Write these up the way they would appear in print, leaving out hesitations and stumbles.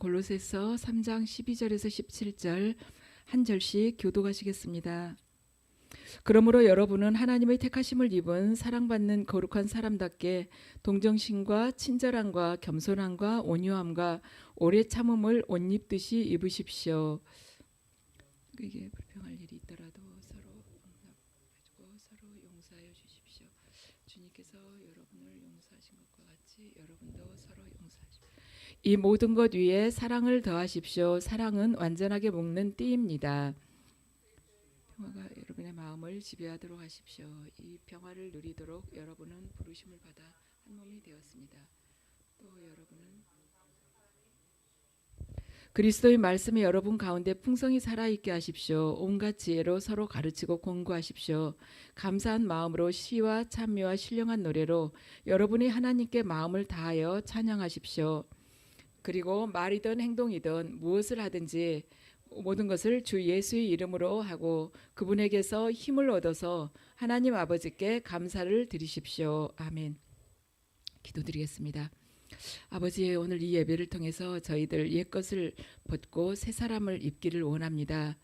골로새서 3장 12절에서 17절 한 절씩 교독하시겠습니다. 그러므로 여러분은 하나님의 택하심을 입은 사랑받는 거룩한 사람답게 동정심과 친절함과 겸손함과 온유함과 오래 참음을 옷 입듯이 입으십시오. 이게 불평할 일이 있더라도 서로 응답해주고 서로 용서하여 주십시오. 주님께서 여러분을 용서하신 것과 같이 여러분도 서로 용서하십시오. 이 모든 것 위에 사랑을 더하십시오. 사랑은 완전하게 묶는 띠입니다. 평화가 여러분의 마음을 지배하도록 하십시오. 이 평화를 누리도록 여러분은 부르심을 받아 한 몸이 되었습니다. 또 여러분은 그리스도의 말씀이 여러분 가운데 풍성히 살아있게 하십시오. 온갖 지혜로 서로 가르치고 공부하십시오. 감사한 마음으로 시와 찬미와 신령한 노래로 여러분이 하나님께 마음을 다하여 찬양하십시오. 그리고 말이든 행동이든 무엇을 하든지 모든 것을 주 예수의 이름으로 하고 그분에게서 힘을 얻어서 하나님 아버지께 감사를 드리십시오. 아멘. 기도드리겠습니다. 아버지, 오늘 이 예배를 통해서 저희들 옛것을 벗고 새 사람을 입기를 원합니다.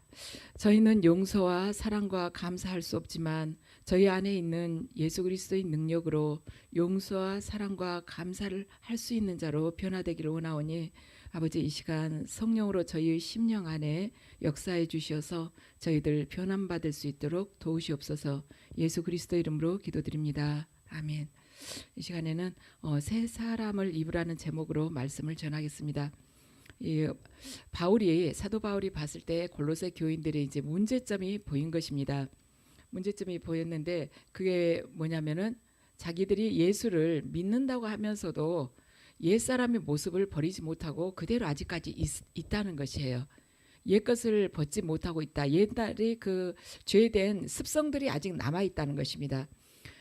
저희는 용서와 사랑과 감사할 수 없지만 저희 안에 있는 예수 그리스도의 능력으로 용서와 사랑과 감사를 할 수 있는 자로 변화되기를 원하오니 아버지, 이 시간 성령으로 저희의 심령 안에 역사해 주셔서 저희들 변함받을 수 있도록 도우시옵소서. 예수 그리스도 이름으로 기도드립니다. 아멘. 이 시간에는 새 사람을 입으라는 제목으로 말씀을 전하겠습니다. 사도 바울이 봤을 때 골로새 교인들의 이제 문제점이 보인 것입니다. 문제점이 보였는데 그게 뭐냐면은 자기들이 예수를 믿는다고 하면서도 옛사람의 모습을 버리지 못하고 그대로 아직까지 있다는 것이에요. 옛것을 벗지 못하고 있다. 옛날의 그 죄된 습성들이 아직 남아 있다는 것입니다.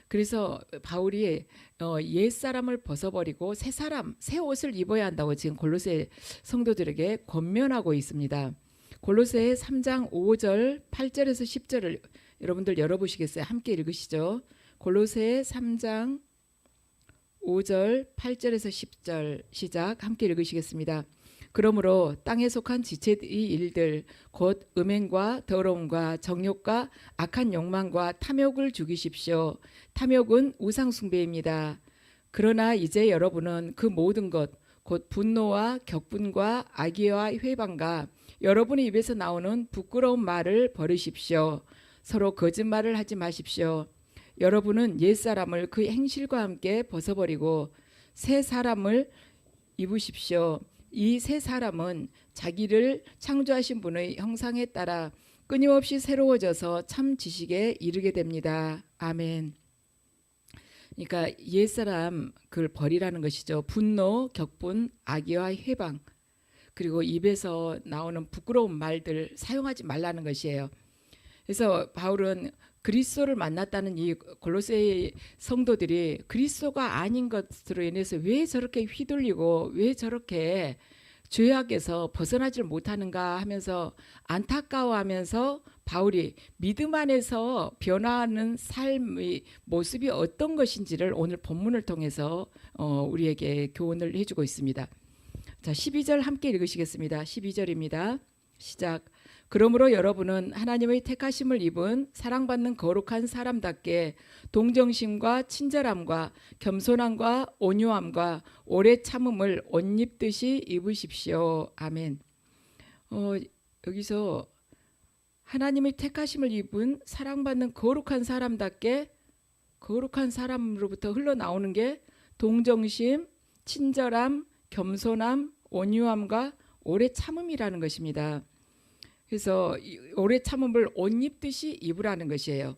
그래서 바울이 옛사람을 벗어버리고 새 옷을 입어야 한다고 지금 골로새 성도들에게 권면하고 있습니다. 골로새 3장 5절 8절에서 10절을 여러분들 열어보시겠어요? 함께 읽으시죠. 골로새 3장 5절 8절에서 10절 시작. 함께 읽으시겠습니다. 그러므로 땅에 속한 지체의 일들 곧 음행과 더러움과 정욕과 악한 욕망과 탐욕을 죽이십시오. 탐욕은 우상 숭배입니다. 그러나 이제 여러분은 그 모든 것 곧 분노와 격분과 악의와 회방과 여러분의 입에서 나오는 부끄러운 말을 버리십시오. 서로 거짓말을 하지 마십시오. 여러분은 옛사람을 그 행실과 함께 벗어버리고 새 사람을 입으십시오. 이 새 사람은 자기를 창조하신 분의 형상에 따라 끊임없이 새로워져서 참 지식에 이르게 됩니다. 아멘. 그러니까 옛사람 그걸 버리라는 것이죠. 분노, 격분, 악의와 회방, 그리고 입에서 나오는 부끄러운 말들 사용하지 말라는 것이에요. 그래서 바울은 그리스도를 만났다는 이 골로새 성도들이 그리스도가 아닌 것으로 인해서 왜 저렇게 휘둘리고 왜 저렇게 죄악에서 벗어나질 못하는가 하면서 안타까워하면서 바울이 믿음 안에서 변화하는 삶의 모습이 어떤 것인지를 오늘 본문을 통해서 우리에게 교훈을 해주고 있습니다. 자, 12절 함께 읽으시겠습니다. 12절입니다. 시작. 그러므로 여러분은 하나님의 택하심을 입은 사랑받는 거룩한 사람답게 동정심과 친절함과 겸손함과 온유함과 오래 참음을 옷 입듯이 입으십시오. 아멘. 여기서 하나님의 택하심을 입은 사랑받는 거룩한 사람답게 거룩한 사람으로부터 흘러나오는 게 동정심, 친절함, 겸손함, 온유함과 오래 참음이라는 것입니다. 그래서 오래 참음을 옷 입듯이 입으라는 것이에요.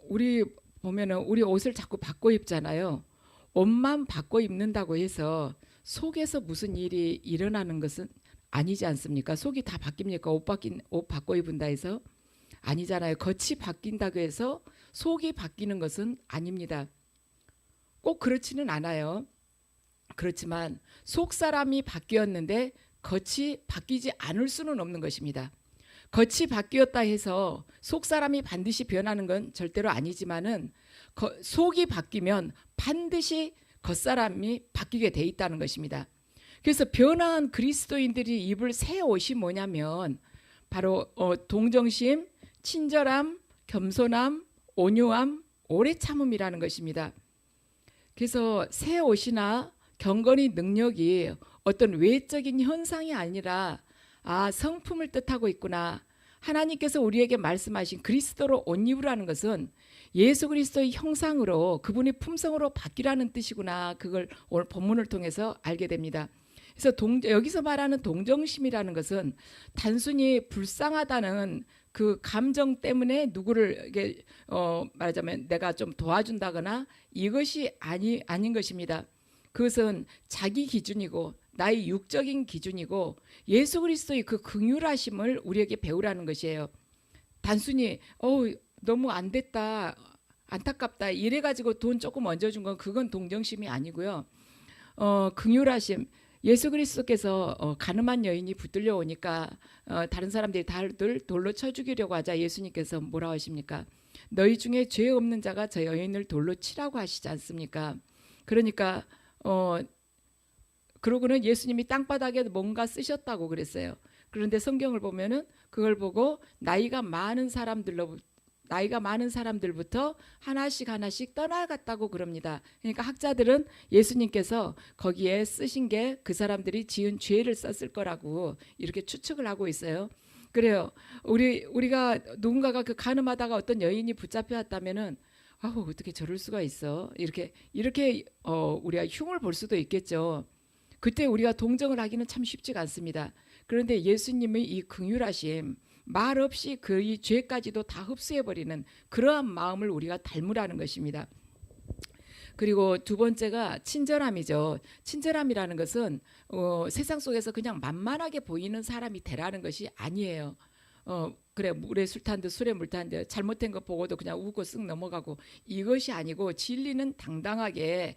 우리 보면은 우리 옷을 자꾸 바꿔 입잖아요. 옷만 바꿔 입는다고 해서 속에서 무슨 일이 일어나는 것은 아니지 않습니까? 속이 다 바뀝니까? 옷 바꿔 입은다 해서 아니잖아요. 겉이 바뀐다고 해서 속이 바뀌는 것은 아닙니다. 꼭 그렇지는 않아요. 그렇지만 속 사람이 바뀌었는데 겉이 바뀌지 않을 수는 없는 것입니다. 겉이 바뀌었다 해서 속 사람이 반드시 변하는 건 절대로 아니지만은 속이 바뀌면 반드시 겉사람이 바뀌게 돼 있다는 것입니다. 그래서 변화한 그리스도인들이 입을 새 옷이 뭐냐면 바로 동정심, 친절함, 겸손함, 온유함, 오래 참음이라는 것입니다. 그래서 새 옷이나 경건의 능력이 어떤 외적인 현상이 아니라 성품을 뜻하고 있구나. 하나님께서 우리에게 말씀하신 그리스도로 옷 입으라는 것은 예수 그리스도의 형상으로 그분의 품성으로 바뀌라는 뜻이구나. 그걸 오늘 본문을 통해서 알게 됩니다. 그래서 여기서 말하는 동정심이라는 것은 단순히 불쌍하다는 그 감정 때문에 누구를 말하자면 내가 좀 도와준다거나 이것이 아닌 것입니다. 그것은 자기 기준이고 나의 육적인 기준이고 예수 그리스도의 그 긍휼하심을 우리에게 배우라는 것이에요. 단순히 너무 안 됐다, 안타깝다 이래가지고 돈 조금 얹어준 건 그건 동정심이 아니고요. 긍휼하심, 예수 그리스도께서 가늠한 여인이 붙들려 오니까 다른 사람들이 다들 돌로 쳐 죽이려고 하자 예수님께서 뭐라고 하십니까? 너희 중에 죄 없는 자가 저 여인을 돌로 치라고 하시지 않습니까? 그러니까 그러고는 예수님이 땅바닥에 뭔가 쓰셨다고 그랬어요. 그런데 성경을 보면은 그걸 보고 나이가 많은 사람들부터 하나씩 떠나갔다고 그럽니다. 그러니까 학자들은 예수님께서 거기에 쓰신 게 그 사람들이 지은 죄를 썼을 거라고 이렇게 추측을 하고 있어요. 그래요. 우리가 누군가가 그 가늠하다가 어떤 여인이 붙잡혀 왔다면은 어떻게 저럴 수가 있어? 이렇게 우리가 흉을 볼 수도 있겠죠. 그때 우리가 동정을 하기는 참 쉽지가 않습니다. 그런데 예수님의 이 긍휼하심, 말 없이 그의 죄까지도 다 흡수해버리는 그러한 마음을 우리가 닮으라는 것입니다. 그리고 두 번째가 친절함이죠. 친절함이라는 것은 세상 속에서 그냥 만만하게 보이는 사람이 되라는 것이 아니에요. 그래 물에 술 탄 듯 술에 물 탄 듯 잘못된 거 보고도 그냥 웃고 쓱 넘어가고 이것이 아니고 진리는 당당하게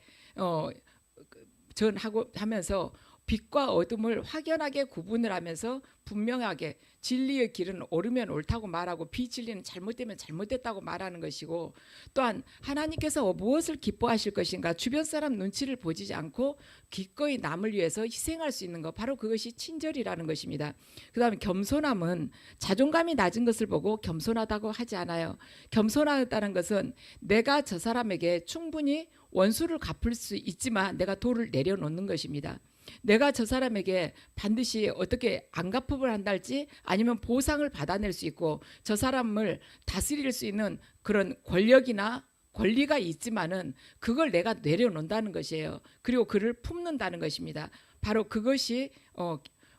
전하고 하면서 빛과 어둠을 확연하게 구분을 하면서 분명하게 진리의 길은 옳으면 옳다고 말하고 비진리는 잘못되면 잘못됐다고 말하는 것이고, 또한 하나님께서 무엇을 기뻐하실 것인가 주변 사람 눈치를 보지 않고 기꺼이 남을 위해서 희생할 수 있는 것, 바로 그것이 친절이라는 것입니다. 그 다음에 겸손함은 자존감이 낮은 것을 보고 겸손하다고 하지 않아요. 겸손하다는 것은 내가 저 사람에게 충분히 원수를 갚을 수 있지만 내가 도를 내려놓는 것입니다. 내가 저 사람에게 반드시 어떻게 안갚음을 한달지 아니면 보상을 받아낼 수 있고 저 사람을 다스릴 수 있는 그런 권력이나 권리가 있지만은 그걸 내가 내려놓는다는 것이에요. 그리고 그를 품는다는 것입니다. 바로 그것이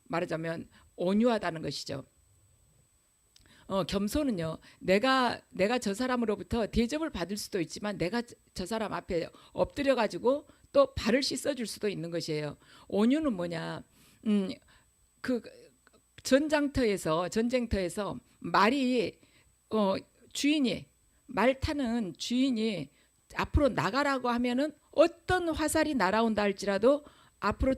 말하자면 온유하다는 것이죠. 겸손은요, 내가 저 사람으로부터 대접을 받을 수도 있지만 내가 저 사람 앞에 엎드려 가지고 또 발을 씻어줄 수도 있는 것이에요. 온유는 뭐냐? 그 전쟁터에서 말이 말 타는 주인이 앞으로 나가라고 하면은 어떤 화살이 날아온다 할지라도 앞으로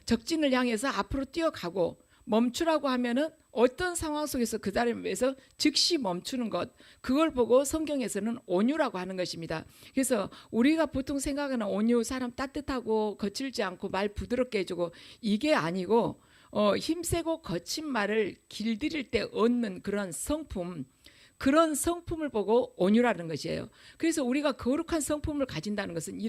적진을 향해서 앞으로 뛰어가고, 멈추라고 하면은 어떤 상황 속에서 그 자리를 위해서 즉시 멈추는 것, 그걸 보고 성경에서는 온유라고 하는 것입니다. 그래서 우리가 보통 생각하는 온유, 사람 따뜻하고 거칠지 않고 말 부드럽게 해주고, 이게 아니고 힘세고 거친 말을 길들일 때 얻는 그런 성품, 그런 성품을 보고 온유라는 것이에요. 그래서 우리가 거룩한 성품을 가진다는 것은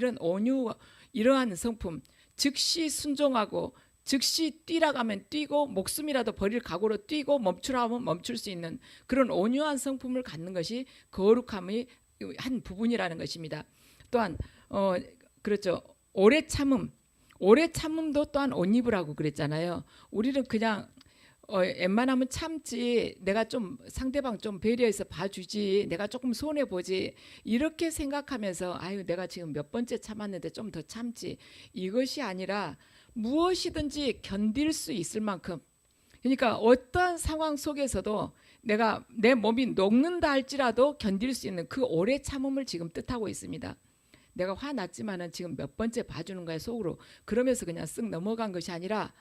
이러한 성품, 즉시 순종하고 즉시 뛰라고 하면 뛰고 목숨이라도 버릴 각오로 뛰고 멈추라 하면 멈출 수 있는 그런 온유한 성품을 갖는 것이 거룩함의 한 부분이라는 것입니다. 또한 그렇죠. 오래 참음도 또한 옷 입으라고 그랬잖아요. 우리는 그냥 웬만하면 참지, 내가 좀 상대방 좀 배려해서 봐주지, 내가 조금 손해보지 이렇게 생각하면서 내가 지금 몇 번째 참았는데 좀 더 참지, 이것이 아니라 무엇이든지 견딜 수 있을 만큼, 그러니까 어떠한 상황 속에서도 내가 내 몸이 녹는다 할지라도 견딜 수 있는 그 오래 참음을 지금 뜻하고 있습니다. 내가 화났지만은 지금 몇 번째 봐주는 거야 속으로. 그러면서 그냥 쓱 넘어간 것이 아니라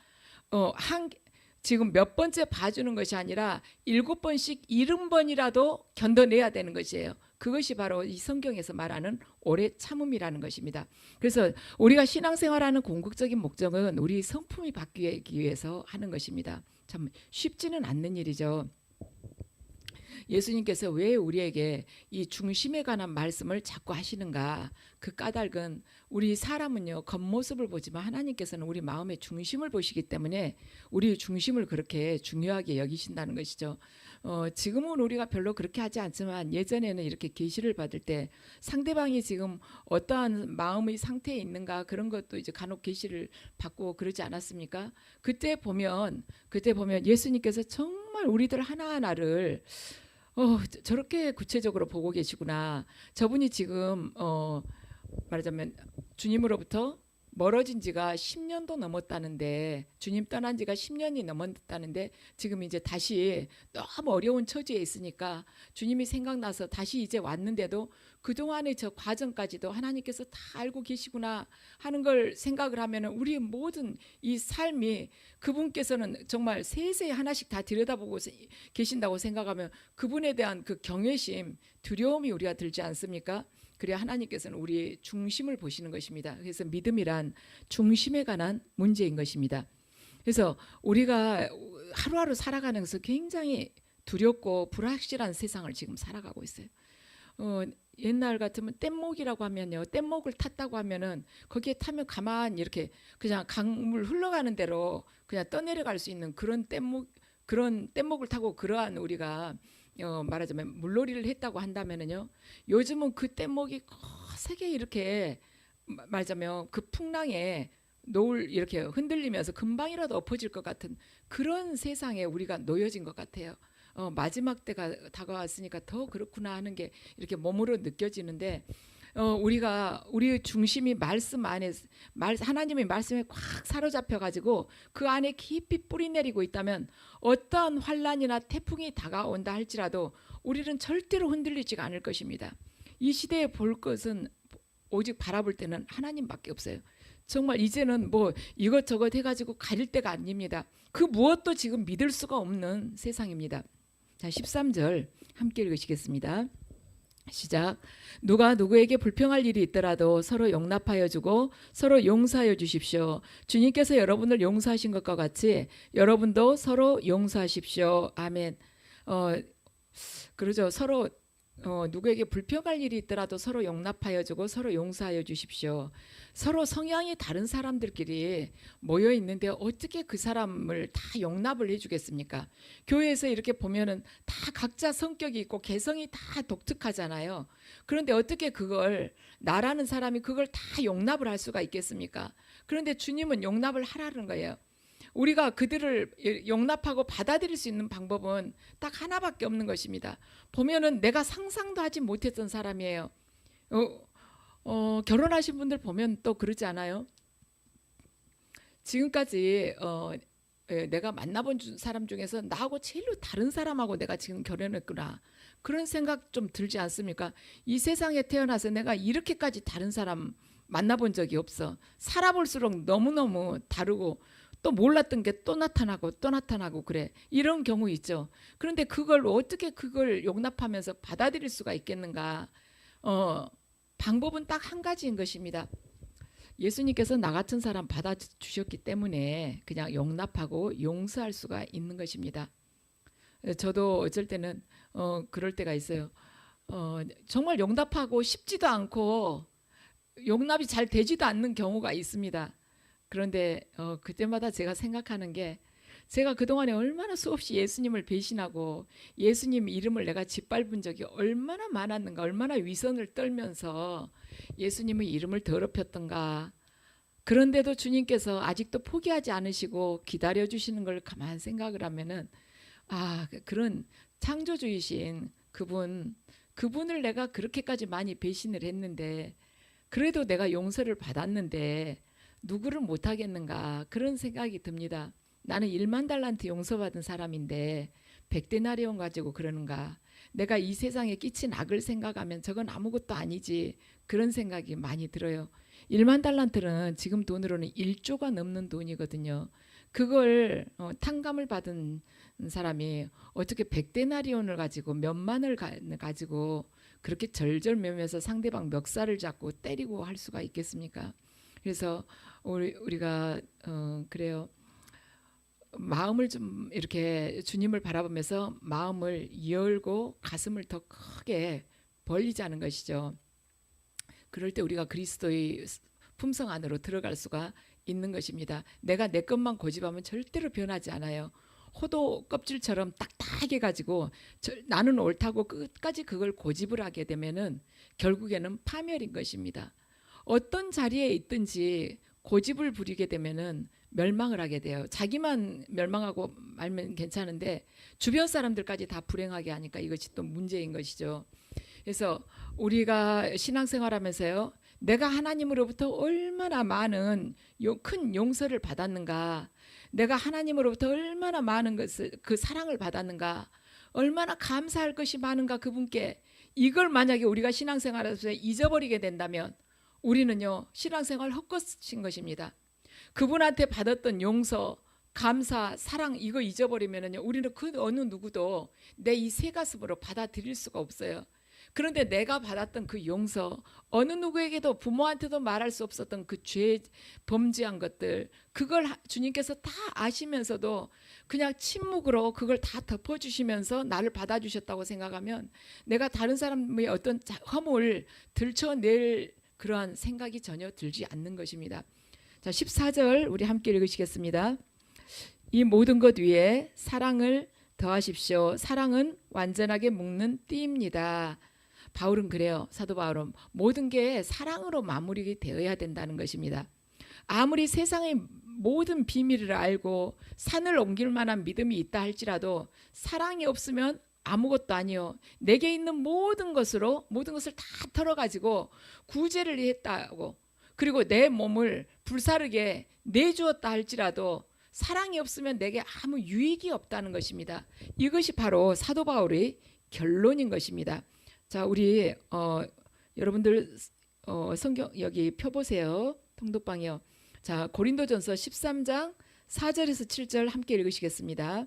지금 몇 번째 봐주는 것이 아니라 7번씩 70번이라도 견뎌내야 되는 것이에요. 그것이 바로 이 성경에서 말하는 오래 참음이라는 것입니다. 그래서 우리가 신앙생활하는 궁극적인 목적은 우리 성품이 바뀌기 위해서 하는 것입니다. 참 쉽지는 않는 일이죠. 예수님께서 왜 우리에게 이 중심에 관한 말씀을 자꾸 하시는가? 그 까닭은 우리 사람은요, 겉모습을 보지만 하나님께서는 우리 마음의 중심을 보시기 때문에 우리 중심을 그렇게 중요하게 여기신다는 것이죠. 지금은 우리가 별로 그렇게 하지 않지만 예전에는 이렇게 계시를 받을 때 상대방이 지금 어떠한 마음의 상태에 있는가 그런 것도 이제 간혹 계시를 받고 그러지 않았습니까? 그때 보면 예수님께서 정말 우리들 하나하나를 저렇게 구체적으로 보고 계시구나. 저분이 지금 말하자면 주님으로부터 멀어진 지가 10년도 넘었다는데, 주님 떠난 지가 10년이 넘었다는데 지금 이제 다시 너무 어려운 처지에 있으니까 주님이 생각나서 다시 이제 왔는데도 그동안의 저 과정까지도 하나님께서 다 알고 계시구나 하는 걸 생각을 하면은 우리의 모든 이 삶이 그분께서는 정말 세세히 하나씩 다 들여다보고 계신다고 생각하면 그분에 대한 그 경외심, 두려움이 우리가 들지 않습니까? 그래야 하나님께서는 우리의 중심을 보시는 것입니다. 그래서 믿음이란 중심에 관한 문제인 것입니다. 그래서 우리가 하루하루 살아가는 것은 굉장히 두렵고 불확실한 세상을 지금 살아가고 있어요. 옛날 같으면 뗏목이라고 하면요, 뗏목을 탔다고 하면은 거기에 타면 가만히 이렇게 그냥 강물 흘러가는 대로 그냥 떠내려갈 수 있는 그런 뗏목을 타고 그러한 우리가 말하자면 물놀이를 했다고 한다면은요, 요즘은 그 뗏목이 거세게 이렇게 말하자면 그 풍랑에 노을 이렇게 흔들리면서 금방이라도 엎어질 것 같은 그런 세상에 우리가 놓여진 것 같아요. 마지막 때가 다가왔으니까 더 그렇구나 하는 게 이렇게 몸으로 느껴지는데, 우리가 우리의 중심이 말씀 안에 하나님의 말씀에 꽉 사로잡혀 가지고 그 안에 깊이 뿌리 내리고 있다면 어떠한 환란이나 태풍이 다가온다 할지라도 우리는 절대로 흔들리지가 않을 것입니다. 이 시대에 볼 것은 오직 바라볼 때는 하나님밖에 없어요. 정말 이제는 뭐 이것저것 해가지고 가릴 때가 아닙니다. 그 무엇도 지금 믿을 수가 없는 세상입니다. 자, 13절 함께 읽으시겠습니다. 시작. 누가 누구에게 불평할 일이 있더라도 서로 용납하여 주고 서로 용서하여 주십시오. 주님께서 여러분을 용서하신 것과 같이 여러분도 서로 용서하십시오. 아멘. 그러죠. 서로 누구에게 불평할 일이 있더라도 서로 용납하여 주고 서로 용서하여 주십시오. 서로 성향이 다른 사람들끼리 모여 있는데 어떻게 그 사람을 다 용납을 해주겠습니까? 교회에서 이렇게 보면은 다 각자 성격이 있고 개성이 다 독특하잖아요. 그런데 어떻게 그걸 나라는 사람이 그걸 다 용납을 할 수가 있겠습니까? 그런데 주님은 용납을 하라는 거예요. 우리가 그들을 용납하고 받아들일 수 있는 방법은 딱 하나밖에 없는 것입니다. 보면은 내가 상상도 하지 못했던 사람이에요. 결혼하신 분들 보면 또 그러지 않아요? 지금까지 내가 만나본 사람 중에서 나하고 제일로 다른 사람하고 내가 지금 결혼했구나, 그런 생각 좀 들지 않습니까? 이 세상에 태어나서 내가 이렇게까지 다른 사람 만나본 적이 없어. 살아볼수록 너무너무 다르고 또 몰랐던 게 또 나타나고 그래. 이런 경우 있죠. 그런데 그걸 어떻게 그걸 용납하면서 받아들일 수가 있겠는가? 방법은 딱 한 가지인 것입니다. 예수님께서 나 같은 사람 받아주셨기 때문에 그냥 용납하고 용서할 수가 있는 것입니다. 저도 어쩔 때는 그럴 때가 있어요. 정말 용납하고 싶지도 않고 용납이 잘 되지도 않는 경우가 있습니다. 그런데 그때마다 제가 생각하는 게, 제가 그동안에 얼마나 수없이 예수님을 배신하고 예수님 이름을 내가 짓밟은 적이 얼마나 많았는가, 얼마나 위선을 떨면서 예수님의 이름을 더럽혔던가. 그런데도 주님께서 아직도 포기하지 않으시고 기다려주시는 걸 가만 생각을 하면은, 그런 창조주이신 그분을 내가 그렇게까지 많이 배신을 했는데 그래도 내가 용서를 받았는데 누구를 못하겠는가, 그런 생각이 듭니다. 나는 1만 달란트 용서받은 사람인데 100데나리온 가지고 그러는가. 내가 이 세상에 끼친 악을 생각하면 저건 아무것도 아니지, 그런 생각이 많이 들어요. 1만 달란트는 지금 돈으로는 1조가 넘는 돈이거든요. 그걸 탕감을 받은 사람이 어떻게 100데나리온을 가지고 몇만을 가지고 그렇게 절절매면서 상대방 멱살을 잡고 때리고 할 수가 있겠습니까? 그래서 우리가 그래요. 마음을 좀 이렇게 주님을 바라보면서 마음을 열고 가슴을 더 크게 벌리자는 것이죠. 그럴 때 우리가 그리스도의 품성 안으로 들어갈 수가 있는 것입니다. 내가 내 것만 고집하면 절대로 변하지 않아요. 호도 껍질처럼 딱딱해 가지고 나는 옳다고 끝까지 그걸 고집을 하게 되면은 결국에는 파멸인 것입니다. 어떤 자리에 있든지 고집을 부리게 되면은 멸망을 하게 돼요. 자기만 멸망하고 말면 괜찮은데 주변 사람들까지 다 불행하게 하니까 이것이 또 문제인 것이죠. 그래서 우리가 신앙생활하면서요, 내가 하나님으로부터 얼마나 많은 큰 용서를 받았는가, 내가 하나님으로부터 얼마나 많은 것을 그 사랑을 받았는가, 얼마나 감사할 것이 많은가 그분께, 이걸 만약에 우리가 신앙생활에서 잊어버리게 된다면 우리는요 신앙생활 헛것인 것입니다. 그분한테 받았던 용서, 감사, 사랑 이거 잊어버리면은요 우리는 그 어느 누구도 내 이 새 가슴으로 받아들일 수가 없어요. 그런데 내가 받았던 그 용서, 어느 누구에게도 부모한테도 말할 수 없었던 그 죄 범죄한 것들, 그걸 주님께서 다 아시면서도 그냥 침묵으로 그걸 다 덮어주시면서 나를 받아주셨다고 생각하면 내가 다른 사람의 어떤 허물 들춰낼 그러한 생각이 전혀 들지 않는 것입니다. 자, 14절 우리 함께 읽으시겠습니다. 이 모든 것 위에 사랑을 더하십시오. 사랑은 완전하게 묶는 띠입니다. 바울은 그래요. 사도 바울은 모든 게 사랑으로 마무리 되어야 된다는 것입니다. 아무리 세상의 모든 비밀을 알고 산을 옮길 만한 믿음이 있다 할지라도 사랑이 없으면 아무것도 아니요. 내게 있는 모든 것으로 모든 것을 다 털어가지고 구제를 했다고, 그리고 내 몸을 불사르게 내주었다 할지라도 사랑이 없으면 내게 아무 유익이 없다는 것입니다. 이것이 바로 사도 바울의 결론인 것입니다. 자, 우리 여러분들 성경 여기 펴보세요. 통독방이요. 자, 고린도전서 13장 4절에서 7절 함께 읽으시겠습니다.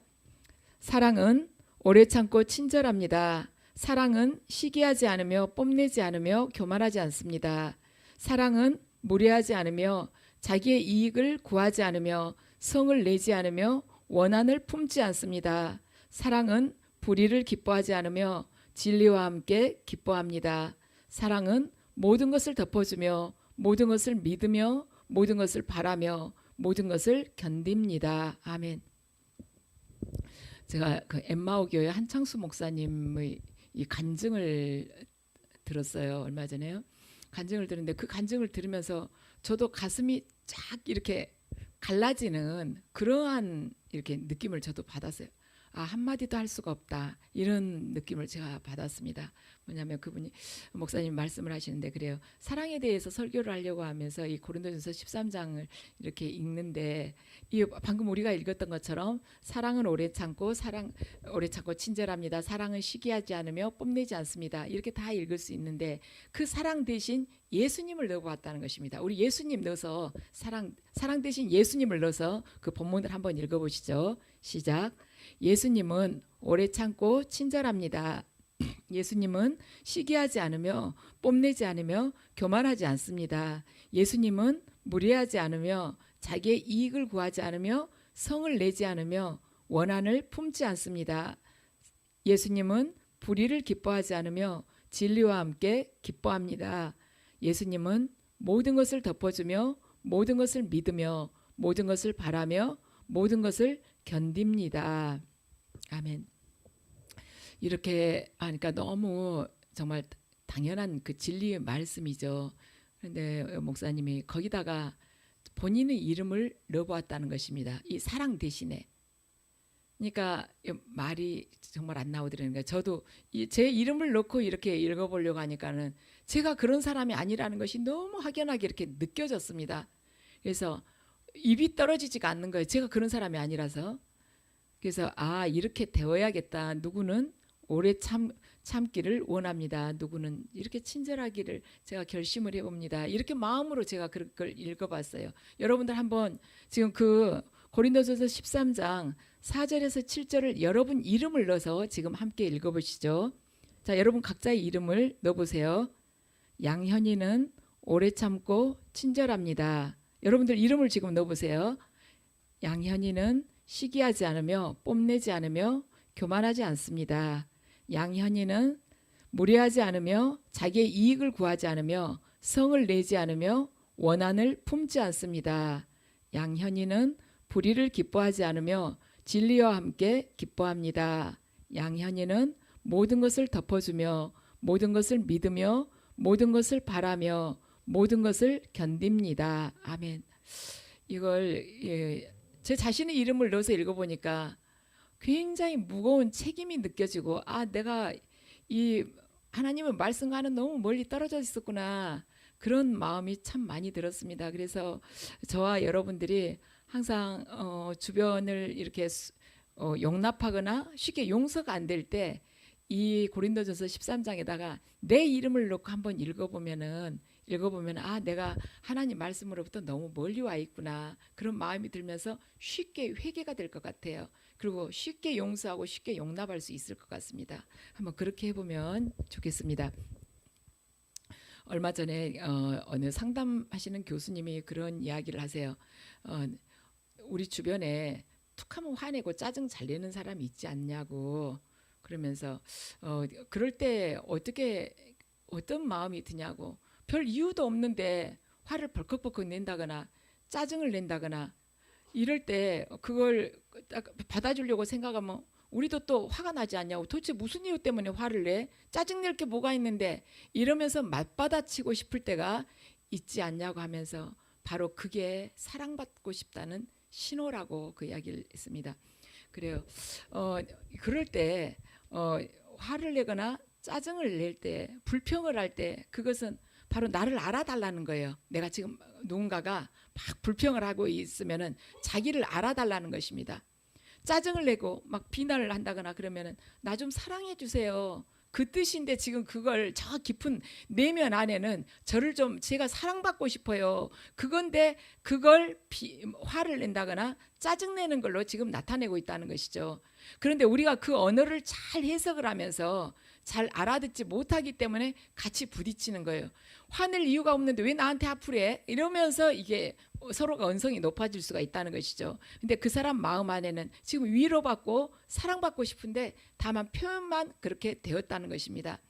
사랑은 오래 참고 친절합니다. 사랑은 시기하지 않으며 뽐내지 않으며 교만하지 않습니다. 사랑은 무례하지 않으며 자기의 이익을 구하지 않으며 성을 내지 않으며 원한을 품지 않습니다. 사랑은 불의를 기뻐하지 않으며 진리와 함께 기뻐합니다. 사랑은 모든 것을 덮어주며 모든 것을 믿으며 모든 것을 바라며 모든 것을 견딥니다. 아멘. 제가 그 엠마오 교회 한창수 목사님의 이 간증을 들었어요. 얼마 전에요. 간증을 들었는데 그 간증을 들으면서 저도 가슴이 쫙 이렇게 갈라지는 그러한 이렇게 느낌을 저도 받았어요. 아, 한마디도 할 수가 없다, 이런 느낌을 제가 받았습니다. 뭐냐면 그분이 목사님 말씀을 하시는데 그래요. 사랑에 대해서 설교를 하려고 하면서 이 고린도전서 13장을 이렇게 읽는데 이 방금 우리가 읽었던 것처럼 사랑은 오래 참고 친절합니다. 사랑은 시기하지 않으며 뽐내지 않습니다. 이렇게 다 읽을 수 있는데 그 사랑 대신 예수님을 넣어봤다는 것입니다. 우리 예수님 넣어서 사랑 대신 예수님을 넣어서 그 본문을 한번 읽어보시죠. 시작. 예수님은 오래 참고 친절합니다. 예수님은 시기하지 않으며 뽐내지 않으며 교만하지 않습니다. 예수님은 무례하지 않으며 자기의 이익을 구하지 않으며 성을 내지 않으며 원한을 품지 않습니다. 예수님은 불의를 기뻐하지 않으며 진리와 함께 기뻐합니다. 예수님은 모든 것을 덮어주며 모든 것을 믿으며 모든 것을 바라며 모든 것을 견딥니다. 아멘. 이렇게 하니까 너무 정말 당연한 그 진리의 말씀이죠. 그런데 목사님이 거기다가 본인의 이름을 넣어보았다는 것입니다. 이 사랑 대신에. 그러니까 말이 정말 안 나오더라는 거예요. 저도 제 이름을 넣고 이렇게 읽어보려고 하니까는 제가 그런 사람이 아니라는 것이 너무 확연하게 이렇게 느껴졌습니다. 그래서 입이 떨어지지가 않는 거예요. 제가 그런 사람이 아니라서. 그래서 아, 이렇게 되어야겠다. 누구는 오래 참기를 원합니다. 누구는 이렇게 친절하기를 제가 결심을 해봅니다. 이렇게 마음으로 제가 그걸 읽어봤어요. 여러분들 한번 지금 그 고린도전서 13장 4절에서 7절을 여러분 이름을 넣어서 지금 함께 읽어보시죠. 자, 여러분 각자의 이름을 넣어보세요. 양현이는 오래 참고 친절합니다. 여러분들 이름을 지금 넣어보세요. 양현이는 시기하지 않으며 뽐내지 않으며 교만하지 않습니다. 양현이는 무례하지 않으며 자기의 이익을 구하지 않으며 성을 내지 않으며 원한을 품지 않습니다. 양현이는 불의를 기뻐하지 않으며 진리와 함께 기뻐합니다. 양현이는 모든 것을 덮어주며 모든 것을 믿으며 모든 것을 바라며 모든 것을 견딥니다. 아멘. 이걸 제 자신의 이름을 넣어서 읽어보니까 굉장히 무거운 책임이 느껴지고, 내가 이 하나님의 말씀과는 너무 멀리 떨어져 있었구나, 그런 마음이 참 많이 들었습니다. 그래서 저와 여러분들이 항상 주변을 이렇게 용납하거나 쉽게 용서가 안 될 때 이 고린도전서 13장에다가 내 이름을 넣고 한번 읽어보면 내가 하나님 말씀으로부터 너무 멀리 와 있구나, 그런 마음이 들면서 쉽게 회개가 될 것 같아요. 그리고 쉽게 용서하고 쉽게 용납할 수 있을 것 같습니다. 한번 그렇게 해보면 좋겠습니다. 얼마 전에 어느 상담하시는 교수님이 그런 이야기를 하세요. 우리 주변에 툭하면 화내고 짜증 잘 내는 사람이 있지 않냐고. 그러면서 그럴 때 어떤 마음이 드냐고. 별 이유도 없는데 화를 벌컥벌컥 낸다거나 짜증을 낸다거나 이럴 때 그걸 받아주려고 생각하면 우리도 또 화가 나지 않냐고. 도대체 무슨 이유 때문에 화를 내? 짜증낼 게 뭐가 있는데? 이러면서 맞받아치고 싶을 때가 있지 않냐고 하면서 바로 그게 사랑받고 싶다는 신호라고 그 이야기를 했습니다. 그래요. 그럴 때 화를 내거나 짜증을 낼 때, 불평을 할 때 그것은 바로 나를 알아달라는 거예요. 내가 지금 누군가가 막 불평을 하고 있으면은 자기를 알아달라는 것입니다. 짜증을 내고 막 비난을 한다거나 그러면은 나 좀 사랑해 주세요, 그 뜻인데 지금 그걸 저 깊은 내면 안에는 저를 좀 제가 사랑받고 싶어요, 그건데 그걸 화를 낸다거나 짜증내는 걸로 지금 나타내고 있다는 것이죠. 그런데 우리가 그 언어를 잘 해석을 하면서 잘 알아듣지 못하기 때문에 같이 부딪히는 거예요. 화낼 이유가 없는데 왜 나한테 화풀이해? 이러면서 이게 서로가 언성이 높아질 수가 있다는 것이죠. 근데 그 사람 마음 안에는 지금 위로받고 사랑받고 싶은데 다만 표현만 그렇게 되었다는 것입니다.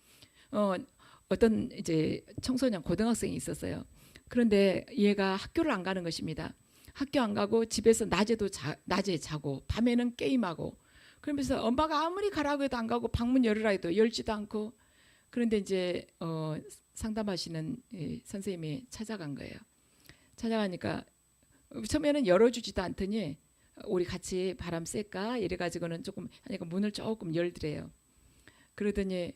어떤 이제 청소년 고등학생이 있었어요. 그런데 얘가 학교를 안 가는 것입니다. 학교 안 가고 집에서 낮에 자고 밤에는 게임하고, 그러면서 엄마가 아무리 가라고 해도 안 가고 방문 열으라 해도 열지도 않고. 그런데 이제 상담하시는 선생님이 찾아간 거예요. 찾아가니까 처음에는 열어주지도 않더니 우리 같이 바람 쐴까 이래가지고는 조금 하니까 문을 조금 열더래요. 그러더니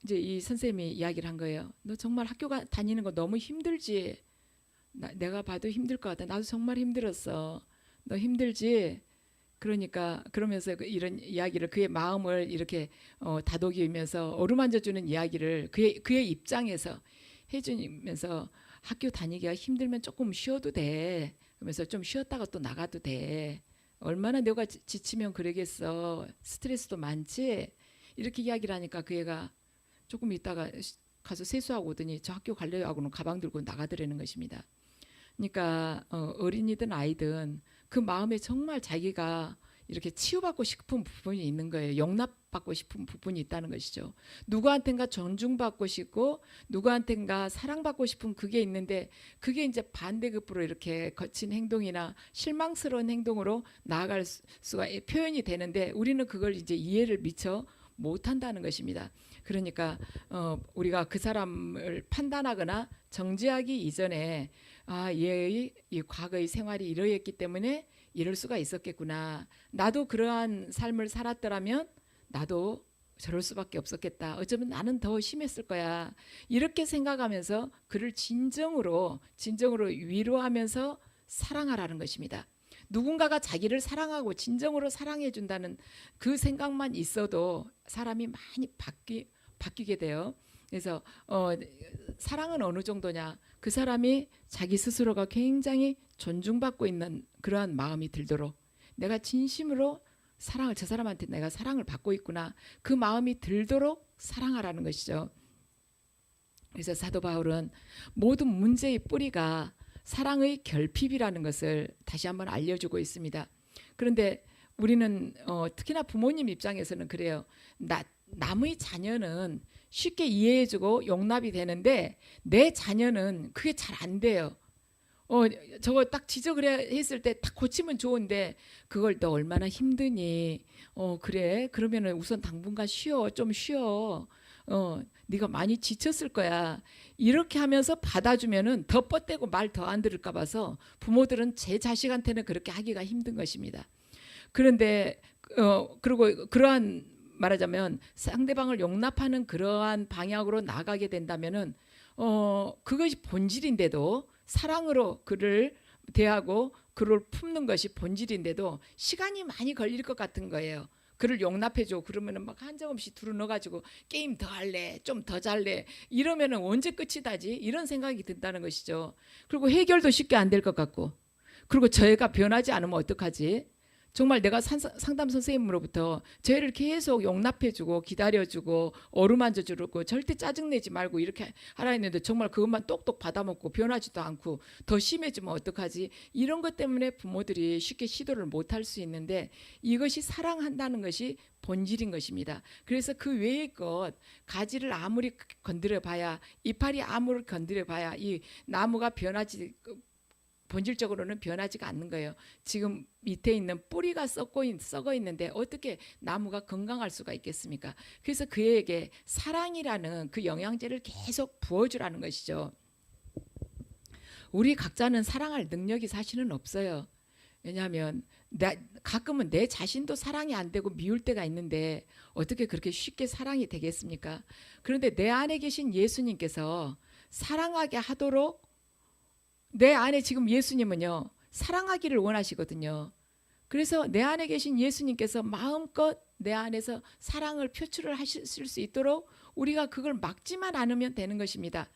이제 이 선생님이 이야기를 한 거예요. 너 정말 학교 다니는 거 너무 힘들지? 내가 봐도 힘들 것 같아. 나도 정말 힘들었어. 너 힘들지? 그러니까 그러면서 이런 이야기를, 그의 마음을 이렇게 다독이면서 어루만져주는 이야기를 그의 입장에서 해주면서, 학교 다니기가 힘들면 조금 쉬어도 돼. 그러면서 좀 쉬었다가 또 나가도 돼. 얼마나 내가 지치면 그러겠어. 스트레스도 많지? 이렇게 이야기를 하니까 그 애가 조금 있다가 가서 세수하고 오더니 저 학교 갈래요 하고는 가방 들고 나가더라는 것입니다. 그러니까 어린이든 아이든 그 마음에 정말 자기가 이렇게 치유받고 싶은 부분이 있는 거예요. 용납받고 싶은 부분이 있다는 것이죠. 누구한텐가 존중받고 싶고 누구한텐가 사랑받고 싶은 그게 있는데, 그게 이제 반대급부로 이렇게 거친 행동이나 실망스러운 행동으로 나아갈 수가 표현이 되는데, 우리는 그걸 이제 이해를 미처 못한다는 것입니다. 그러니까 우리가 그 사람을 판단하거나 정죄하기 이전에 얘의 이 과거의 생활이 이러했기 때문에 이럴 수가 있었겠구나, 나도 그러한 삶을 살았더라면 나도 저럴 수밖에 없었겠다, 어쩌면 나는 더 심했을 거야, 이렇게 생각하면서 그를 진정으로 위로하면서 사랑하라는 것입니다. 누군가가 자기를 사랑하고 진정으로 사랑해 준다는 그 생각만 있어도 사람이 많이 바뀌게 돼요. 그래서 사랑은 어느 정도냐, 그 사람이 자기 스스로가 굉장히 존중받고 있는 그러한 마음이 들도록, 내가 진심으로 사랑을, 저 사람한테 내가 사랑을 받고 있구나, 그 마음이 들도록 사랑하라는 것이죠. 그래서 사도 바울은 모든 문제의 뿌리가 사랑의 결핍이라는 것을 다시 한번 알려주고 있습니다. 그런데 우리는 특히나 부모님 입장에서는 그래요. 남의 자녀는 쉽게 이해해주고 용납이 되는데 내 자녀는 그게 잘 안 돼요. 저거 딱 지적을 했을 때 딱 고치면 좋은데 그걸 너 얼마나 힘드니? 그래. 그러면은 우선 당분간 쉬어. 좀 쉬어. 네가 많이 지쳤을 거야. 이렇게 하면서 받아주면은 더 뻗대고 말 더 안 들을까 봐서 부모들은 제 자식한테는 그렇게 하기가 힘든 것입니다. 그런데 그리고 그러한, 말하자면 상대방을 용납하는 그러한 방향으로 나가게 된다면은 그것이 본질인데도, 사랑으로 그를 대하고 그를 품는 것이 본질인데도 시간이 많이 걸릴 것 같은 거예요. 그를 용납해줘. 그러면은 막 한정없이 들어 넣어가지고 게임 더 할래, 좀 더 잘래, 이러면은 언제 끝이 나지? 이런 생각이 든다는 것이죠. 그리고 해결도 쉽게 안 될 것 같고, 그리고 저희가 변하지 않으면 어떡하지? 정말 내가 상담 선생님으로부터 저희를 계속 용납해주고 기다려주고 어루만져주고 절대 짜증내지 말고 이렇게 하라 했는데 정말 그것만 똑똑 받아먹고 변하지도 않고 더 심해지면 어떡하지? 이런 것 때문에 부모들이 쉽게 시도를 못할 수 있는데, 이것이 사랑한다는 것이 본질인 것입니다. 그래서 그 외의 것, 가지를 아무리 건드려 봐야, 이파리 아무리 건드려 봐야 이 나무가 변하지, 본질적으로는 변하지가 않는 거예요. 지금 밑에 있는 뿌리가 썩어 있는데 어떻게 나무가 건강할 수가 있겠습니까? 그래서 그에게 사랑이라는 그 영양제를 계속 부어주라는 것이죠. 우리 각자는 사랑할 능력이 사실은 없어요. 왜냐하면 가끔은 내 자신도 사랑이 안 되고 미울 때가 있는데 어떻게 그렇게 쉽게 사랑이 되겠습니까? 그런데 내 안에 계신 예수님께서 사랑하게 하도록, 내 안에 지금 예수님은요 사랑하기를 원하시거든요. 그래서 내 안에 계신 예수님께서 마음껏 내 안에서 사랑을 표출을 하실 수 있도록 우리가 그걸 막지만 않으면 되는 것입니다.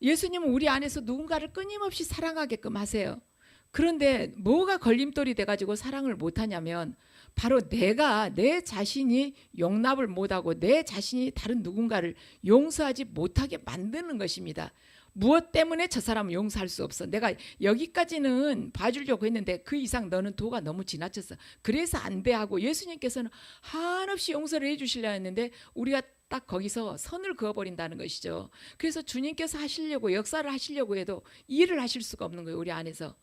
예수님은 우리 안에서 누군가를 끊임없이 사랑하게끔 하세요. 그런데 뭐가 걸림돌이 돼가지고 사랑을 못하냐면 바로 내가, 내 자신이 용납을 못하고 내 자신이 다른 누군가를 용서하지 못하게 만드는 것입니다. 무엇 때문에 저 사람을 용서할 수 없어? 내가 여기까지는 봐주려고 했는데 그 이상 너는 도가 너무 지나쳤어. 그래서 안 돼 하고 예수님께서는 한없이 용서를 해주시려 했는데 우리가 딱 거기서 선을 그어버린다는 것이죠. 그래서 주님께서 하시려고, 역사를 하시려고 해도 일을 하실 수가 없는 거예요. 우리 안에서.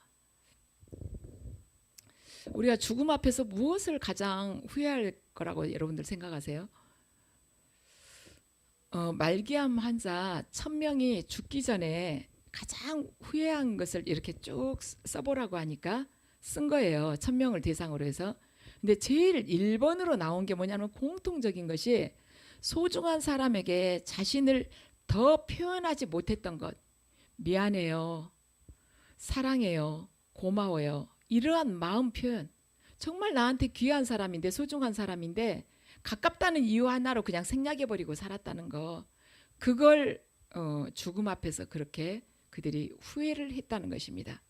우리가 죽음 앞에서 무엇을 가장 후회할 거라고 여러분들 생각하세요? 말기암 환자 1000명이 죽기 전에 가장 후회한 것을 이렇게 쭉 써보라고 하니까 쓴 거예요. 1000명을 대상으로 해서. 근데 제일 1번으로 나온 게 뭐냐면, 공통적인 것이 소중한 사람에게 자신을 더 표현하지 못했던 것. 미안해요, 사랑해요, 고마워요, 이러한 마음 표현. 정말 나한테 귀한 사람인데, 소중한 사람인데 가깝다는 이유 하나로 그냥 생략해버리고 살았다는 거, 그걸 죽음 앞에서 그렇게 그들이 후회를 했다는 것입니다.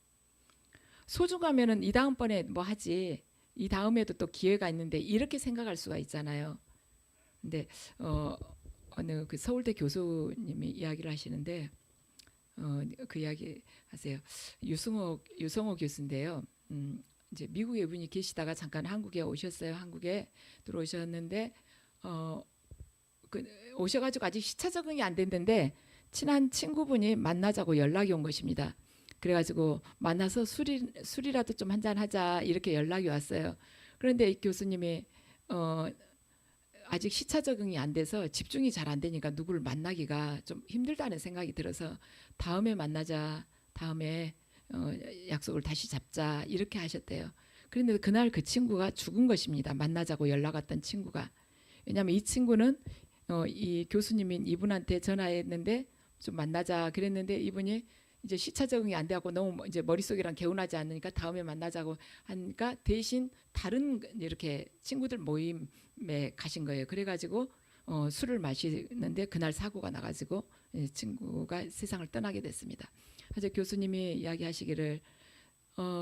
소중하면은 이 다음번에 뭐 하지, 이 다음에도 또 기회가 있는데, 이렇게 생각할 수가 있잖아요. 근데 어느 그 서울대 교수님이 이야기를 하시는데 그 이야기 하세요. 유성호 교수인데요. 이제 미국에 이분이 계시다가 잠깐 한국에 오셨어요. 한국에 들어오셨는데 오셔가지고 아직 시차 적응이 안 됐는데 친한 친구분이 만나자고 연락이 온 것입니다. 그래가지고 만나서 술이라도 좀 한잔 하자, 이렇게 연락이 왔어요. 그런데 이 교수님이 아직 시차 적응이 안 돼서 집중이 잘 안 되니까 누구를 만나기가 좀 힘들다는 생각이 들어서 다음에 만나자, 다음에 약속을 다시 잡자, 이렇게 하셨대요. 그런데 그날 그 친구가 죽은 것입니다. 만나자고 연락 왔던 친구가. 왜냐하면 이 친구는 이 교수님인 이분한테 전화했는데 좀 만나자 그랬는데, 이분이 이제 시차 적응이 안 돼갖고 너무 이제 머릿속이랑 개운하지 않으니까 다음에 만나자고 하니까 대신 다른 이렇게 친구들 모임에 가신 거예요. 그래가지고 술을 마시는데 그날 사고가 나가지고 친구가 세상을 떠나게 됐습니다. 그래서 교수님이 이야기하시기를,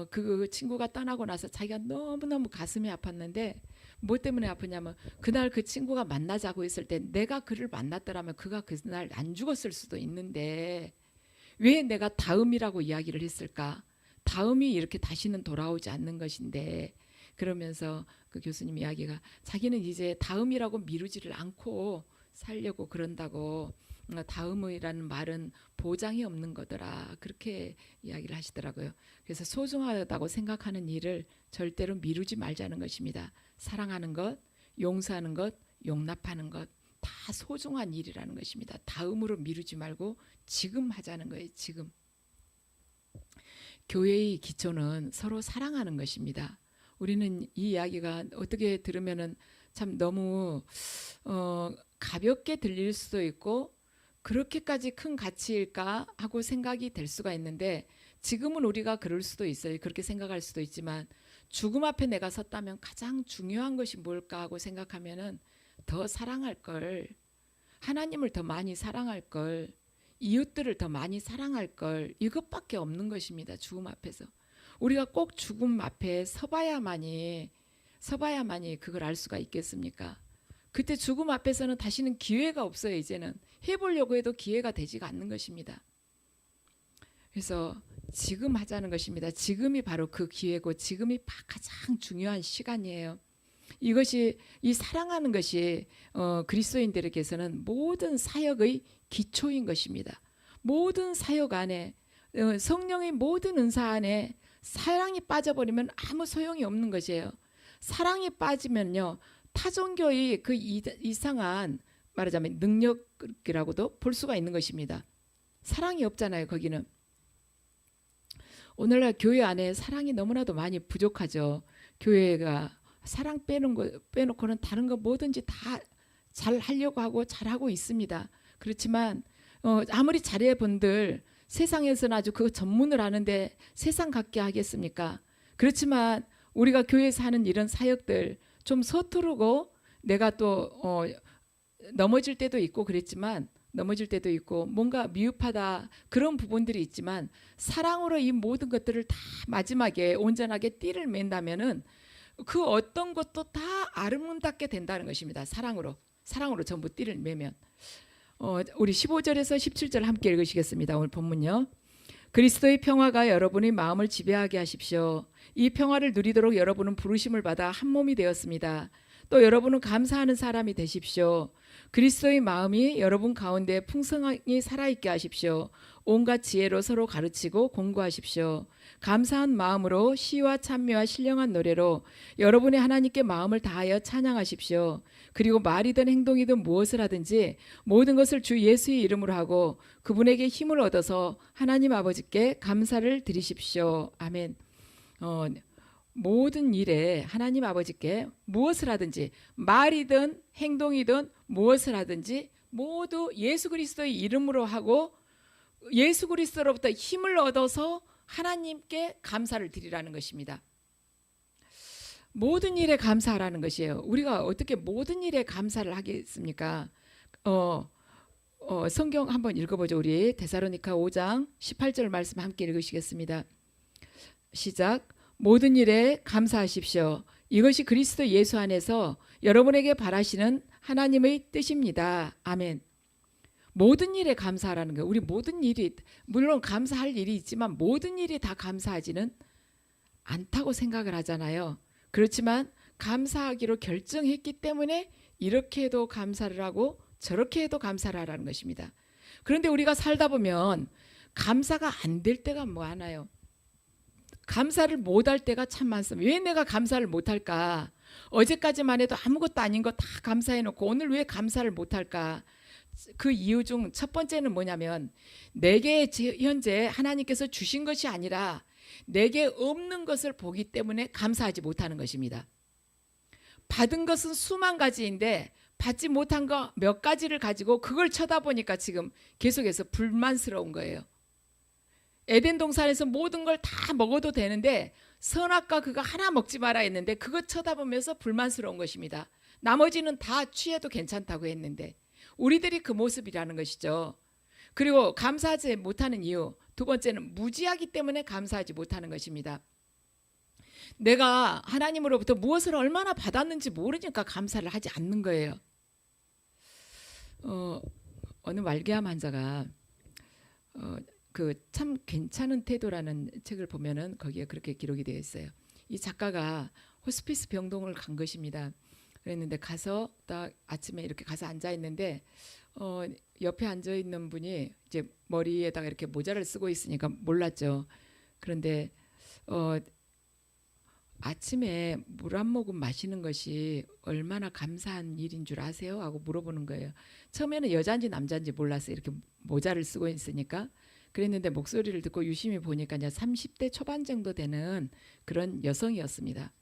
그 친구가 떠나고 나서 자기가 너무너무 가슴이 아팠는데 뭐 때문에 아프냐면 그날 그 친구가 만나자고 했을 때 내가 그를 만났더라면 그가 그날 안 죽었을 수도 있는데 왜 내가 다음이라고 이야기를 했을까? 다음이 이렇게 다시는 돌아오지 않는 것인데, 그러면서 그 교수님 이야기가 자기는 이제 다음이라고 미루지를 않고 살려고 그런다고, 다음이라는 말은 보장이 없는 거더라, 그렇게 이야기를 하시더라고요. 그래서 소중하다고 생각하는 일을 절대로 미루지 말자는 것입니다. 사랑하는 것, 용서하는 것, 용납하는 것 다 소중한 일이라는 것입니다. 다음으로 미루지 말고 지금 하자는 거예요. 지금. 교회의 기초는 서로 사랑하는 것입니다. 우리는 이 이야기가 어떻게 들으면은 참 너무 가볍게 들릴 수도 있고 그렇게까지 큰 가치일까 하고 생각이 될 수가 있는데, 지금은 우리가 그럴 수도 있어요. 그렇게 생각할 수도 있지만 죽음 앞에 내가 섰다면 가장 중요한 것이 뭘까 하고 생각하면은 더 사랑할 걸, 하나님을 더 많이 사랑할 걸, 이웃들을 더 많이 사랑할 걸, 이것밖에 없는 것입니다. 죽음 앞에서 우리가 꼭 죽음 앞에 서봐야만이 그걸 알 수가 있겠습니까? 그때 죽음 앞에서는 다시는 기회가 없어요. 이제는 해보려고 해도 기회가 되지가 않는 것입니다. 그래서 지금 하자는 것입니다. 지금이 바로 그 기회고 지금이 가장 중요한 시간이에요. 이것이, 이 사랑하는 것이 그리스도인들에게서는 모든 사역의 기초인 것입니다. 모든 사역 안에, 성령의 모든 은사 안에 사랑이 빠져버리면 아무 소용이 없는 것이에요. 사랑이 빠지면요, 타종교의 그 이상한, 말하자면 능력이라고도 볼 수가 있는 것입니다. 사랑이 없잖아요. 거기는 오늘날 교회 안에 사랑이 너무나도 많이 부족하죠. 교회가 사랑 빼놓고는 다른 거 뭐든지 다 잘 하려고 하고 잘하고 있습니다. 그렇지만 아무리 잘해본들 세상에서는 아주 그 전문을 하는데 세상 같게 하겠습니까? 그렇지만 우리가 교회에서 하는 이런 사역들 좀 서투르고, 내가 또 넘어질 때도 있고 그랬지만, 넘어질 때도 있고 뭔가 미흡하다 그런 부분들이 있지만, 사랑으로 이 모든 것들을 다 마지막에 온전하게 띠를 맨다면은 그 어떤 것도 다 아름답게 된다는 것입니다. 사랑으로 전부 띠를 매면. 우리 15절에서 17절 함께 읽으시겠습니다. 오늘 본문요. 그리스도의 평화가 여러분의 마음을 지배하게 하십시오. 이 평화를 누리도록 여러분은 부르심을 받아 한 몸이 되었습니다. 또 여러분은 감사하는 사람이 되십시오. 그리스도의 마음이 여러분 가운데 풍성하게 살아있게 하십시오. 온갖 지혜로 서로 가르치고 공부하십시오. 감사한 마음으로 시와 찬미와 신령한 노래로 여러분의 하나님께 마음을 다하여 찬양하십시오. 그리고 말이든 행동이든 무엇을 하든지 모든 것을 주 예수의 이름으로 하고 그분에게 힘을 얻어서 하나님 아버지께 감사를 드리십시오. 아멘. 모든 일에 하나님 아버지께 무엇을 하든지, 말이든 행동이든 무엇을 하든지 모두 예수 그리스도의 이름으로 하고 예수 그리스도로부터 힘을 얻어서 하나님께 감사를 드리라는 것입니다. 모든 일에 감사하라는 것이에요. 우리가 어떻게 모든 일에 감사를 하겠습니까? 성경 한번 읽어보죠. 우리 데살로니가 5장 18절 말씀 함께 읽으시겠습니다. 시작. 모든 일에 감사하십시오. 이것이 그리스도 예수 안에서 여러분에게 바라시는 하나님의 뜻입니다. 아멘. 모든 일에 감사하라는 거예요. 우리 모든 일이, 물론 감사할 일이 있지만 모든 일이 다 감사하지는 않다고 생각을 하잖아요. 그렇지만 감사하기로 결정했기 때문에 이렇게 해도 감사를 하고 저렇게 해도 감사를 하라는 것입니다. 그런데 우리가 살다 보면 감사가 안 될 때가 많아요. 감사를 못할 때가 참 많습니다. 왜 내가 감사를 못할까? 어제까지만 해도 아무것도 아닌 거 다 감사해놓고 오늘 왜 감사를 못할까? 그 이유 중 첫 번째는 뭐냐면, 내게 현재 하나님께서 주신 것이 아니라 내게 없는 것을 보기 때문에 감사하지 못하는 것입니다. 받은 것은 수만 가지인데 받지 못한 거 몇 가지를 가지고 그걸 쳐다보니까 지금 계속해서 불만스러운 거예요. 에덴 동산에서 모든 걸 다 먹어도 되는데 선악과 그거 하나 먹지 마라 했는데 그거 쳐다보면서 불만스러운 것입니다. 나머지는 다 취해도 괜찮다고 했는데 우리들이 그 모습이라는 것이죠. 그리고 감사하지 못하는 이유 두 번째는 무지하기 때문에 감사하지 못하는 것입니다. 내가 하나님으로부터 무엇을 얼마나 받았는지 모르니까 감사를 하지 않는 거예요. 어느 말기암 환자가 그 참 괜찮은 태도라는 책을 보면은 거기에 그렇게 기록이 되어 있어요. 이 작가가 호스피스 병동을 간 것입니다. 그랬는데 가서 딱 아침에 이렇게 가서 앉아 있는데 옆에 앉아 있는 분이 이제 머리에다가 이렇게 모자를 쓰고 있으니까 몰랐죠. 그런데 아침에 물 한 모금 마시는 것이 얼마나 감사한 일인 줄 아세요? 하고 물어보는 거예요. 처음에는 여자인지 남자인지 몰랐어요. 이렇게 모자를 쓰고 있으니까. 그랬는데 목소리를 듣고 유심히 보니까 이제 30대 초반 정도 되는 그런 여성이었습니다.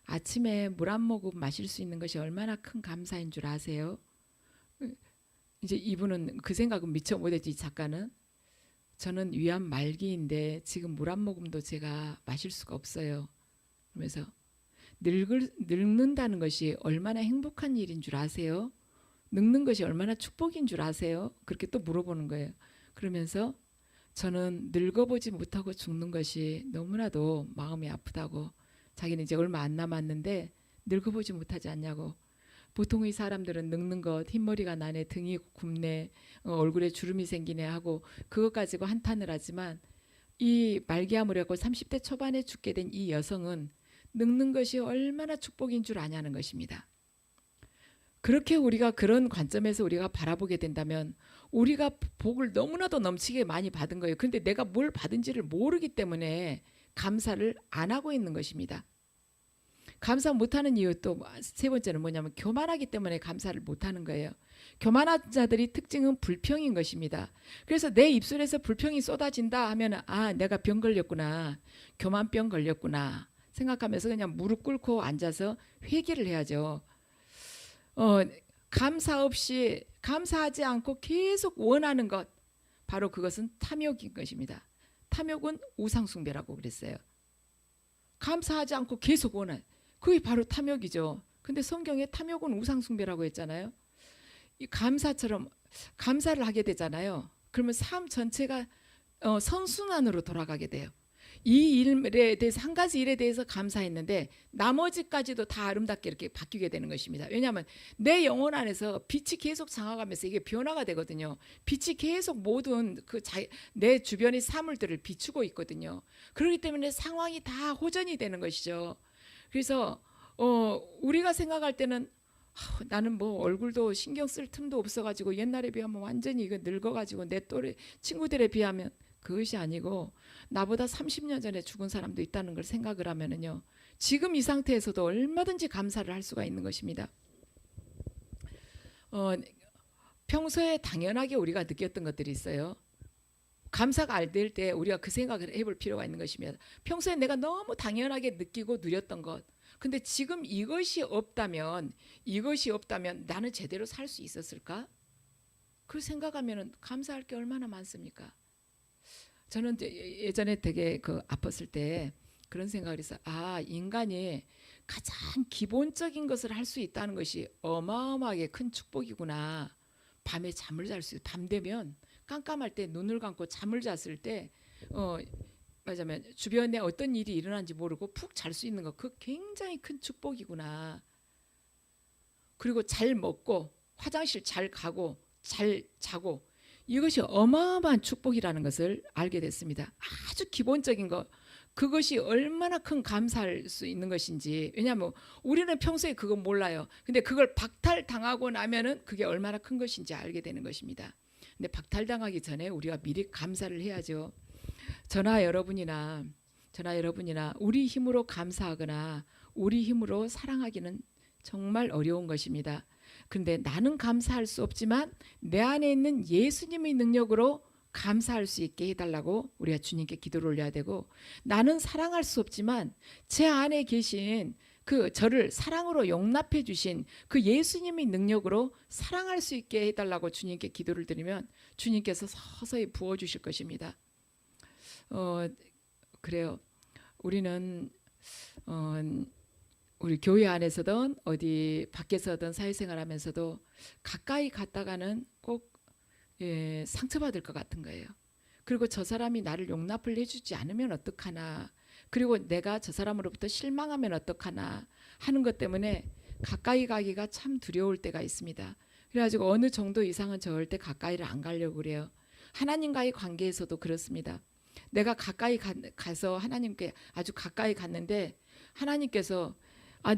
아침에 물 한 모금 마실 수 있는 것이 얼마나 큰 감사인 줄 아세요? 이제 이분은 그 생각은 미처 못했지. 이 작가는 저는 위암 말기인데 지금 물 한 모금도 제가 마실 수가 없어요. 그러면서 늙는다는 것이 얼마나 행복한 일인 줄 아세요? 늙는 것이 얼마나 축복인 줄 아세요? 그렇게 또 물어보는 거예요. 그러면서 저는 늙어보지 못하고 죽는 것이 너무나도 마음이 아프다고. 자기는 이제 얼마 안 남았는데 늙어보지 못하지 않냐고. 보통의 사람들은 늙는 것, 흰머리가 나네, 등이 굽네, 얼굴에 주름이 생기네 하고 그것 가지고 한탄을 하지만 이 말기암을 하고 30대 초반에 죽게 된 이 여성은 늙는 것이 얼마나 축복인 줄 아냐는 것입니다. 그렇게 우리가 그런 관점에서 우리가 바라보게 된다면 우리가 복을 너무나도 넘치게 많이 받은 거예요. 그런데 내가 뭘 받은지를 모르기 때문에 감사를 안 하고 있는 것입니다. 감사 못하는 이유 또 세 번째는 뭐냐면 교만하기 때문에 감사를 못하는 거예요. 교만한 자들이 특징은 불평인 것입니다. 그래서 내 입술에서 불평이 쏟아진다 하면 내가 병 걸렸구나, 교만병 걸렸구나 생각하면서 그냥 무릎 꿇고 앉아서 회개를 해야죠. 감사 없이 감사하지 않고 계속 원하는 것, 바로 그것은 탐욕인 것입니다. 탐욕은 우상숭배라고 그랬어요. 감사하지 않고 계속 원하는, 그게 바로 탐욕이죠. 근데 성경에 탐욕은 우상숭배라고 했잖아요. 이 감사처럼 감사를 하게 되잖아요. 그러면 삶 전체가 선순환으로 돌아가게 돼요. 이 일에 대해서 한 가지 일에 대해서 감사했는데 나머지까지도 다 아름답게 이렇게 바뀌게 되는 것입니다. 왜냐하면 내 영혼 안에서 빛이 계속 장화가면서 이게 변화가 되거든요. 빛이 계속 모든 내 주변의 사물들을 비추고 있거든요. 그렇기 때문에 상황이 다 호전이 되는 것이죠. 그래서 우리가 생각할 때는 나는 뭐 얼굴도 신경 쓸 틈도 없어가지고 옛날에 비하면 완전히 이거 늙어가지고 내 또래 친구들에 비하면, 그것이 아니고 나보다 30년 전에 죽은 사람도 있다는 걸 생각을 하면은요, 지금 이 상태에서도 얼마든지 감사를 할 수가 있는 것입니다. 평소에 당연하게 우리가 느꼈던 것들이 있어요. 감사가 안 될 때 우리가 그 생각을 해볼 필요가 있는 것입니다. 평소에 내가 너무 당연하게 느끼고 누렸던 것, 근데 지금 이것이 없다면 나는 제대로 살 수 있었을까? 그 생각하면 감사할 게 얼마나 많습니까? 저는 예전에 되게 아팠을 때 그런 생각을 했어요. 인간이 가장 기본적인 것을 할 수 있다는 것이 어마어마하게 큰 축복이구나. 밤에 잠을 잘 수 있어요. 밤 되면 깜깜할 때 눈을 감고 잠을 잤을 때 말하자면 주변에 어떤 일이 일어난지 모르고 푹 잘 수 있는 거, 그 굉장히 큰 축복이구나. 그리고 잘 먹고 화장실 잘 가고 잘 자고, 이것이 어마어마한 축복이라는 것을 알게 됐습니다. 아주 기본적인 것, 그것이 얼마나 큰 감사할 수 있는 것인지. 왜냐하면 우리는 평소에 그거 몰라요. 근데 그걸 박탈당하고 나면은 그게 얼마나 큰 것인지 알게 되는 것입니다. 근데 박탈당하기 전에 우리가 미리 감사를 해야죠. 저나 여러분이나 우리 힘으로 감사하거나 우리 힘으로 사랑하기는 정말 어려운 것입니다. 그런데 나는 감사할 수 없지만 내 안에 있는 예수님의 능력으로 감사할 수 있게 해달라고 우리가 주님께 기도를 올려야 되고, 나는 사랑할 수 없지만 제 안에 계신 그 저를 사랑으로 용납해 주신 그 예수님의 능력으로 사랑할 수 있게 해달라고 주님께 기도를 드리면 주님께서 서서히 부어주실 것입니다. 그래요. 우리는 우리 교회 안에서든 어디 밖에서든 사회생활하면서도 가까이 갔다가는 꼭 상처받을 것 같은 거예요. 그리고 저 사람이 나를 용납을 해주지 않으면 어떡하나, 그리고 내가 저 사람으로부터 실망하면 어떡하나 하는 것 때문에 가까이 가기가 참 두려울 때가 있습니다. 그래가지고 어느 정도 이상은 절대 가까이를 안 가려고 그래요. 하나님과의 관계에서도 그렇습니다. 내가 가까이 가서 하나님께 아주 가까이 갔는데 하나님께서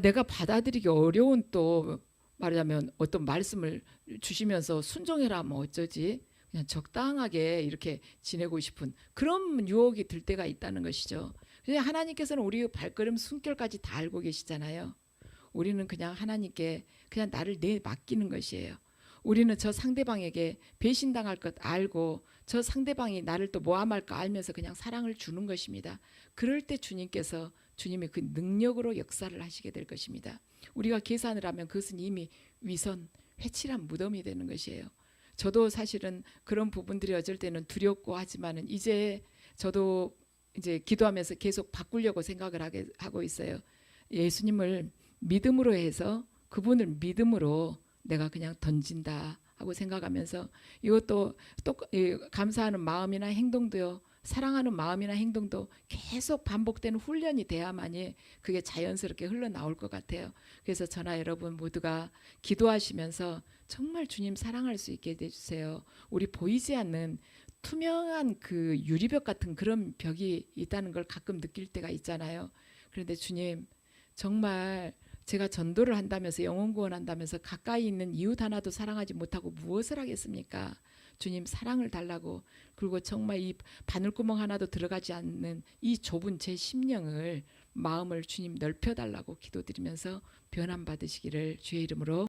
내가 받아들이기 어려운 또 말하자면 어떤 말씀을 주시면서 순종해라 하면 어쩌지? 그냥 적당하게 이렇게 지내고 싶은 그런 유혹이 들 때가 있다는 것이죠. 그냥 하나님께서는 우리 발걸음 숨결까지 다 알고 계시잖아요. 우리는 그냥 하나님께 그냥 나를 맡기는 것이에요. 우리는 저 상대방에게 배신당할 것 알고 저 상대방이 나를 또 모함할까 알면서 그냥 사랑을 주는 것입니다. 그럴 때 주님께서 주님의 그 능력으로 역사를 하시게 될 것입니다. 우리가 계산을 하면 그것은 이미 위선, 회칠한 무덤이 되는 것이에요. 저도 사실은 그런 부분들이 어쩔 때는 두렵고 하지만은 이제 저도 이제 기도하면서 계속 바꾸려고 생각을 하고 있어요. 예수님을 믿음으로 해서 그분을 믿음으로 내가 그냥 던진다 하고 생각하면서 이것도 또 감사하는 마음이나 행동도요, 사랑하는 마음이나 행동도 계속 반복되는 훈련이 돼야만이 그게 자연스럽게 흘러나올 것 같아요. 그래서 저나 여러분 모두가 기도하시면서 정말 주님 사랑할 수 있게 해주세요. 우리 보이지 않는 투명한 그 유리벽 같은 그런 벽이 있다는 걸 가끔 느낄 때가 있잖아요. 그런데 주님 정말 제가 전도를 한다면서 영혼 구원한다면서 가까이 있는 이웃 하나도 사랑하지 못하고 무엇을 하겠습니까? 주님 사랑을 달라고, 그리고 정말 이 바늘구멍 하나도 들어가지 않는 이 좁은 제 심령을 마음을 주님 넓혀달라고 기도드리면서 변함 받으시기를 주의 이름으로